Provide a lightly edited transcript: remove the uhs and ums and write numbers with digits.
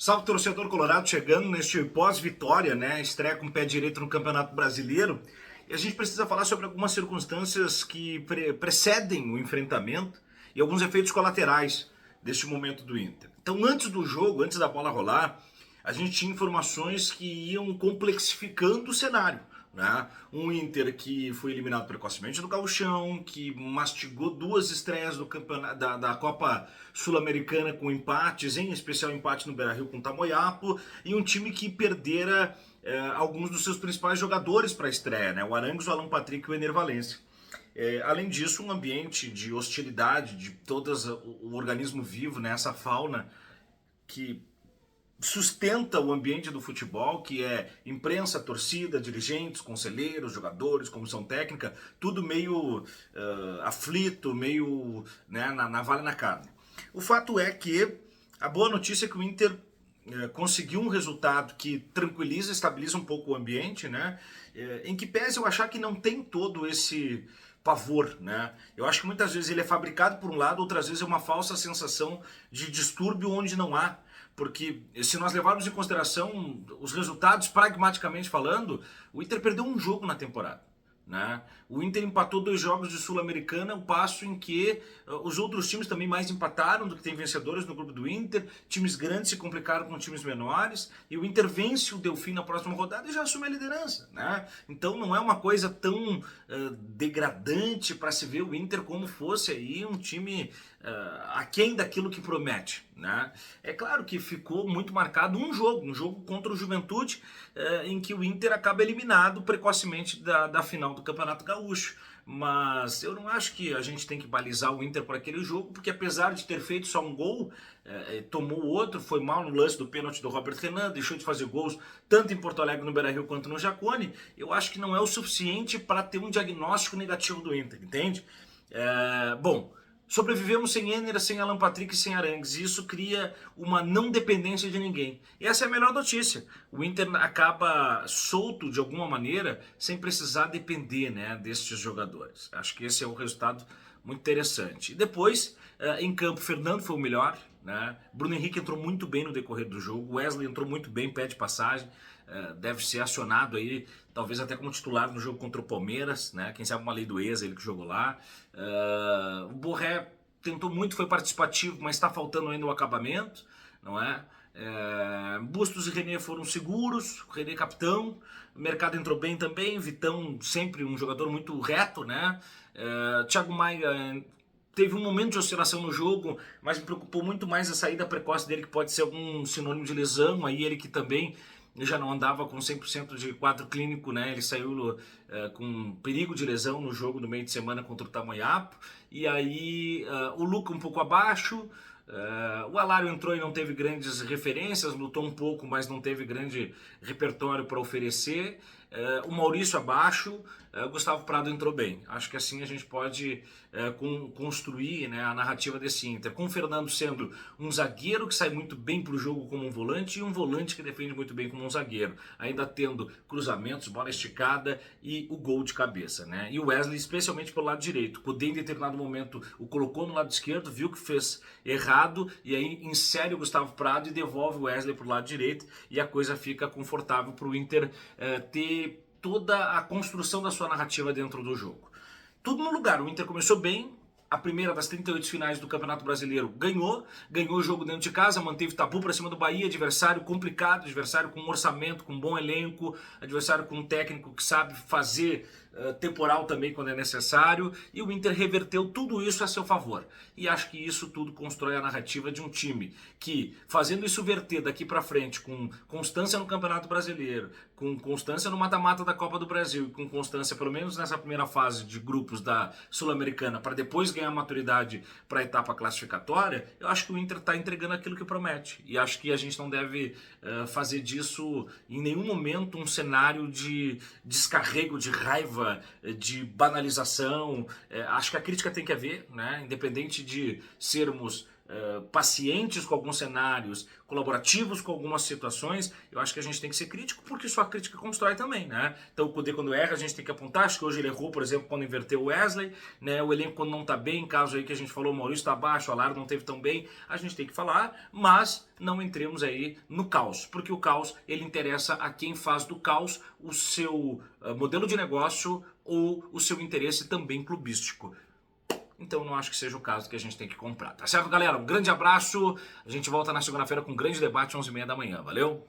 Salve, torcedor colorado, chegando neste pós-vitória, né? Estreia com o pé direito no Campeonato Brasileiro. E a gente precisa falar sobre algumas circunstâncias que precedem o enfrentamento e alguns efeitos colaterais deste momento do Inter. Então, antes do jogo, antes da bola rolar, a gente tinha informações que iam complexificando o cenário. Né? Um Inter que foi eliminado precocemente do Gauchão, que mastigou duas estreias do campeonato, da Copa Sul-Americana com empates, em especial empate no Beira-Rio com o Tamoiapo, e um time que perdera alguns dos seus principais jogadores para a estreia, né? O Arangues, o Alan Patrick e o Ener Valencia. Além disso, um ambiente de hostilidade de todo o organismo vivo, né? Essa fauna que sustenta o ambiente do futebol, que é imprensa, torcida, dirigentes, conselheiros, jogadores, comissão técnica, tudo meio aflito, meio né, na vala na carne. O fato é que a boa notícia é que o Inter conseguiu um resultado que tranquiliza, estabiliza um pouco o ambiente, né? Em que pese eu achar que não tem todo esse pavor, né? Eu acho que muitas vezes ele é fabricado por um lado, outras vezes é uma falsa sensação de distúrbio onde não há. Porque se nós levarmos em consideração os resultados, pragmaticamente falando, o Inter perdeu um jogo na temporada. Né? O Inter empatou 2 jogos de Sul-Americana, ao passo em que os outros times também mais empataram do que tem vencedores no grupo do Inter. Times grandes se complicaram com times menores e o Inter vence o Delfim na próxima rodada e já assume a liderança. Né? Então não é uma coisa tão degradante para se ver o Inter como fosse aí um time aquém daquilo que promete. Né? É claro que ficou muito marcado um jogo contra o Juventude, em que o Inter acaba eliminado precocemente da final do Campeonato Gaúcho. Mas eu não acho que a gente tem que balizar o Inter por aquele jogo, porque apesar de ter feito só um gol, tomou outro, foi mal no lance do pênalti do Robert Renan, deixou de fazer gols tanto em Porto Alegre, no Beira-Rio, quanto no Jacone. Eu acho que não é o suficiente para ter um diagnóstico negativo do Inter, entende? Bom, sobrevivemos sem Ener, sem Alan Patrick e sem Arangues. E isso cria uma não dependência de ninguém. E essa é a melhor notícia. O Inter acaba solto de alguma maneira, sem precisar depender, né, destes jogadores. Acho que esse é um resultado muito interessante. E depois, em campo, Fernando foi o melhor. Né? Bruno Henrique entrou muito bem no decorrer do jogo. Wesley entrou muito bem, pé de passagem. Deve ser acionado aí, talvez até como titular no jogo contra o Palmeiras, né? Quem sabe uma lei do ex, ele que jogou lá. O Borré tentou muito, foi participativo, mas está faltando ainda o acabamento, não é? Bustos e René foram seguros, o René capitão, o Mercado entrou bem também, Vitão sempre um jogador muito reto, né? Thiago Maia teve um momento de oscilação no jogo, mas me preocupou muito mais a saída precoce dele, que pode ser algum sinônimo de lesão, aí ele que também já não andava com 100% de quadro clínico, né? Ele saiu com perigo de lesão no jogo do meio de semana contra o Tamoiapo. E aí o Luca um pouco abaixo. O Alário entrou e não teve grandes referências, lutou um pouco, mas não teve grande repertório para oferecer. O Maurício abaixo, o Gustavo Prado entrou bem. Acho que assim a gente pode construir, né, a narrativa desse Inter. Com o Fernando sendo um zagueiro que sai muito bem para o jogo como um volante e um volante que defende muito bem como um zagueiro. Ainda tendo cruzamentos, bola esticada e o gol de cabeça. Né? E o Wesley, especialmente pelo lado direito. O Cudê em determinado momento o colocou no lado esquerdo, viu que fez errado e aí insere o Gustavo Prado e devolve o Wesley para o lado direito e a coisa fica confortável para o Inter ter toda a construção da sua narrativa dentro do jogo. Tudo no lugar, o Inter começou bem, a primeira das 38 finais do Campeonato Brasileiro ganhou o jogo dentro de casa, manteve tabu para cima do Bahia, adversário complicado, adversário com um orçamento, com um bom elenco, adversário com um técnico que sabe fazer temporal também quando é necessário, e o Inter reverteu tudo isso a seu favor. E acho que isso tudo constrói a narrativa de um time que, fazendo isso verter daqui para frente, com constância no Campeonato Brasileiro, com constância no mata-mata da Copa do Brasil, e com constância pelo menos nessa primeira fase de grupos da Sul-Americana, para depois ganhar maturidade para a etapa classificatória, eu acho que o Inter está entregando aquilo que promete. E acho que a gente não deve fazer disso em nenhum momento um cenário de descarrego, de raiva, de banalização. Acho que a crítica tem que haver, né? Independente de sermos pacientes com alguns cenários, colaborativos com algumas situações, eu acho que a gente tem que ser crítico, porque só a crítica constrói também, né? Então o Kudê, quando erra, a gente tem que apontar. Acho que hoje ele errou, por exemplo, quando inverteu o Wesley, né? O elenco quando não tá bem, caso aí que a gente falou, o Maurício tá baixo, o Alar não teve tão bem, a gente tem que falar, mas não entremos aí no caos, porque o caos, ele interessa a quem faz do caos o seu modelo de negócio ou o seu interesse também clubístico. Então não acho que seja o caso que a gente tem que comprar. Tá certo, galera? Um grande abraço. A gente volta na segunda-feira com um grande debate, 11h30 da manhã. Valeu?